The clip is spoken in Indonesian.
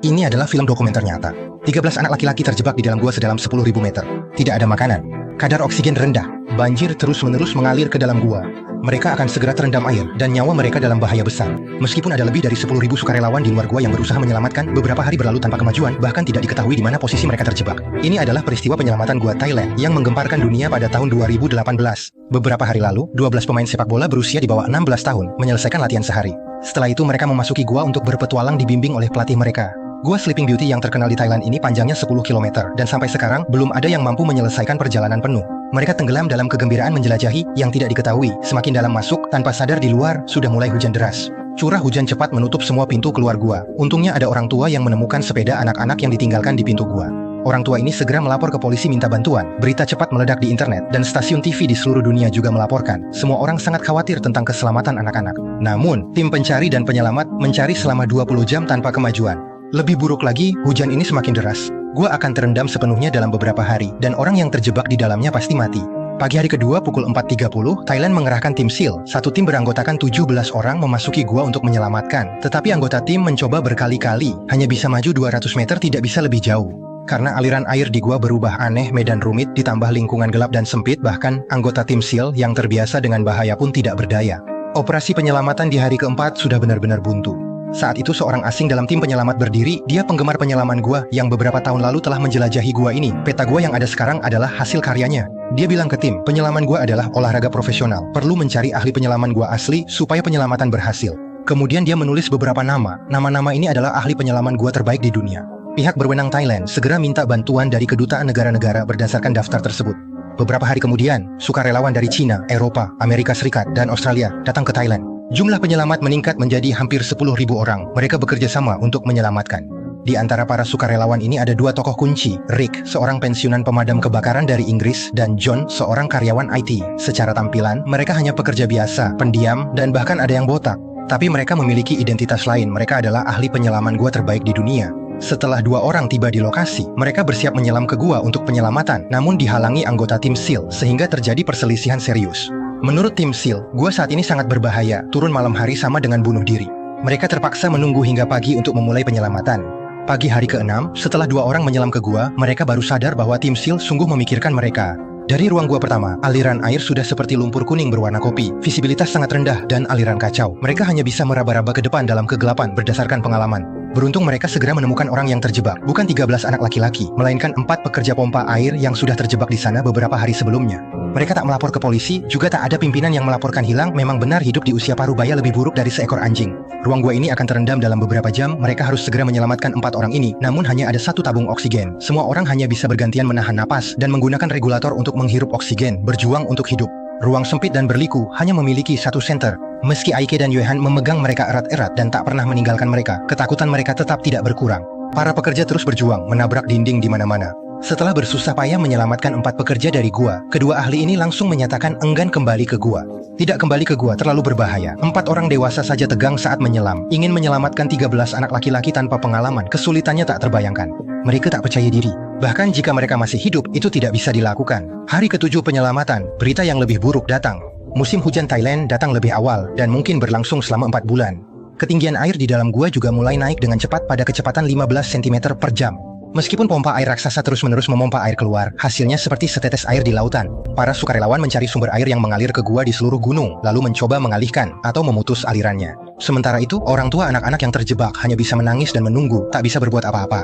Ini adalah film dokumenter nyata. 13 anak laki-laki terjebak di dalam gua sedalam 10.000 meter. Tidak ada makanan. Kadar oksigen rendah. Banjir terus-menerus mengalir ke dalam gua. Mereka akan segera terendam air, dan nyawa mereka dalam bahaya besar. Meskipun ada lebih dari 10.000 sukarelawan di luar gua yang berusaha menyelamatkan, beberapa hari berlalu tanpa kemajuan, bahkan tidak diketahui di mana posisi mereka terjebak. Ini adalah peristiwa penyelamatan gua Thailand yang menggemparkan dunia pada tahun 2018. Beberapa hari lalu, 12 pemain sepak bola berusia di bawah 16 tahun menyelesaikan latihan sehari. Setelah itu mereka memasuki gua untuk berpetualang dibimbing oleh pelatih mereka. Gua Sleeping Beauty yang terkenal di Thailand ini panjangnya 10 km, dan sampai sekarang belum ada yang mampu menyelesaikan perjalanan penuh. Mereka tenggelam dalam kegembiraan menjelajahi yang tidak diketahui. Semakin dalam masuk, tanpa sadar di luar, sudah mulai hujan deras. Curah hujan cepat menutup semua pintu keluar gua. Untungnya ada orang tua yang menemukan sepeda anak-anak yang ditinggalkan di pintu gua. Orang tua ini segera melapor ke polisi minta bantuan. Berita cepat meledak di internet, dan stasiun TV di seluruh dunia juga melaporkan. Semua orang sangat khawatir tentang keselamatan anak-anak. Namun, tim pencari dan penyelamat mencari selama 20 jam tanpa kemajuan. Lebih buruk lagi, hujan ini semakin deras. Gua akan terendam sepenuhnya dalam beberapa hari, dan orang yang terjebak di dalamnya pasti mati. Pagi hari kedua pukul 4.30, Thailand mengerahkan tim SEAL. Satu tim beranggotakan 17 orang memasuki gua untuk menyelamatkan. Tetapi anggota tim mencoba berkali-kali, hanya bisa maju 200 meter, tidak bisa lebih jauh. Karena aliran air di gua berubah aneh, medan rumit, ditambah lingkungan gelap dan sempit, bahkan anggota tim SEAL yang terbiasa dengan bahaya pun tidak berdaya. Operasi penyelamatan di hari keempat sudah benar-benar buntu. Saat itu seorang asing dalam tim penyelamat berdiri, dia penggemar penyelaman gua yang beberapa tahun lalu telah menjelajahi gua ini. Peta gua yang ada sekarang adalah hasil karyanya. Dia bilang ke tim, penyelaman gua adalah olahraga profesional, perlu mencari ahli penyelaman gua asli supaya penyelamatan berhasil. Kemudian dia menulis beberapa nama. Nama-nama ini adalah ahli penyelaman gua terbaik di dunia. Pihak berwenang Thailand segera minta bantuan dari kedutaan negara-negara berdasarkan daftar tersebut. Beberapa hari kemudian, sukarelawan dari Cina, Eropa, Amerika Serikat, dan Australia datang ke Thailand. Jumlah penyelamat meningkat menjadi hampir 10.000 orang. Mereka bekerja sama untuk menyelamatkan. Di antara para sukarelawan ini ada dua tokoh kunci, Rick, seorang pensiunan pemadam kebakaran dari Inggris, dan John, seorang karyawan IT. Secara tampilan, mereka hanya pekerja biasa, pendiam, dan bahkan ada yang botak. Tapi mereka memiliki identitas lain, mereka adalah ahli penyelaman gua terbaik di dunia. Setelah dua orang tiba di lokasi, mereka bersiap menyelam ke gua untuk penyelamatan, namun dihalangi anggota tim SEAL, sehingga terjadi perselisihan serius. Menurut tim SEAL, gua saat ini sangat berbahaya, turun malam hari sama dengan bunuh diri. Mereka terpaksa menunggu hingga pagi untuk memulai penyelamatan. Pagi hari ke-6, setelah dua orang menyelam ke gua, mereka baru sadar bahwa tim SEAL sungguh memikirkan mereka. Dari ruang gua pertama, aliran air sudah seperti lumpur kuning berwarna kopi, visibilitas sangat rendah, dan aliran kacau. Mereka hanya bisa meraba-raba ke depan dalam kegelapan berdasarkan pengalaman. Beruntung mereka segera menemukan orang yang terjebak, bukan 13 anak laki-laki, melainkan 4 pekerja pompa air yang sudah terjebak di sana beberapa hari sebelumnya. Mereka tak melapor ke polisi, juga tak ada pimpinan yang melaporkan hilang. Memang benar hidup di usia parubaya lebih buruk dari seekor anjing. Ruang gua ini akan terendam dalam beberapa jam. Mereka harus segera menyelamatkan 4 orang ini, namun hanya ada 1 tabung oksigen. Semua orang hanya bisa bergantian menahan napas dan menggunakan regulator untuk menghirup oksigen, berjuang untuk hidup. Ruang sempit dan berliku hanya memiliki 1 senter. Meski Aike dan Yohan memegang mereka erat-erat dan tak pernah meninggalkan mereka, ketakutan mereka tetap tidak berkurang. Para pekerja terus berjuang, menabrak dinding di mana-mana. Setelah bersusah payah menyelamatkan 4 pekerja dari gua, kedua ahli ini langsung menyatakan enggan kembali ke gua. Tidak kembali ke gua terlalu berbahaya. 4 orang dewasa saja tegang saat menyelam. Ingin menyelamatkan 13 anak laki-laki tanpa pengalaman, kesulitannya tak terbayangkan. Mereka tak percaya diri. Bahkan jika mereka masih hidup, itu tidak bisa dilakukan. Hari ke-7 penyelamatan, berita yang lebih buruk datang. Musim hujan Thailand datang lebih awal dan mungkin berlangsung selama 4 bulan. Ketinggian air di dalam gua juga mulai naik dengan cepat pada kecepatan 15 cm per jam. Meskipun pompa air raksasa terus-menerus memompa air keluar, hasilnya seperti setetes air di lautan. Para sukarelawan mencari sumber air yang mengalir ke gua di seluruh gunung, lalu mencoba mengalihkan atau memutus alirannya. Sementara itu, orang tua anak-anak yang terjebak hanya bisa menangis dan menunggu, tak bisa berbuat apa-apa.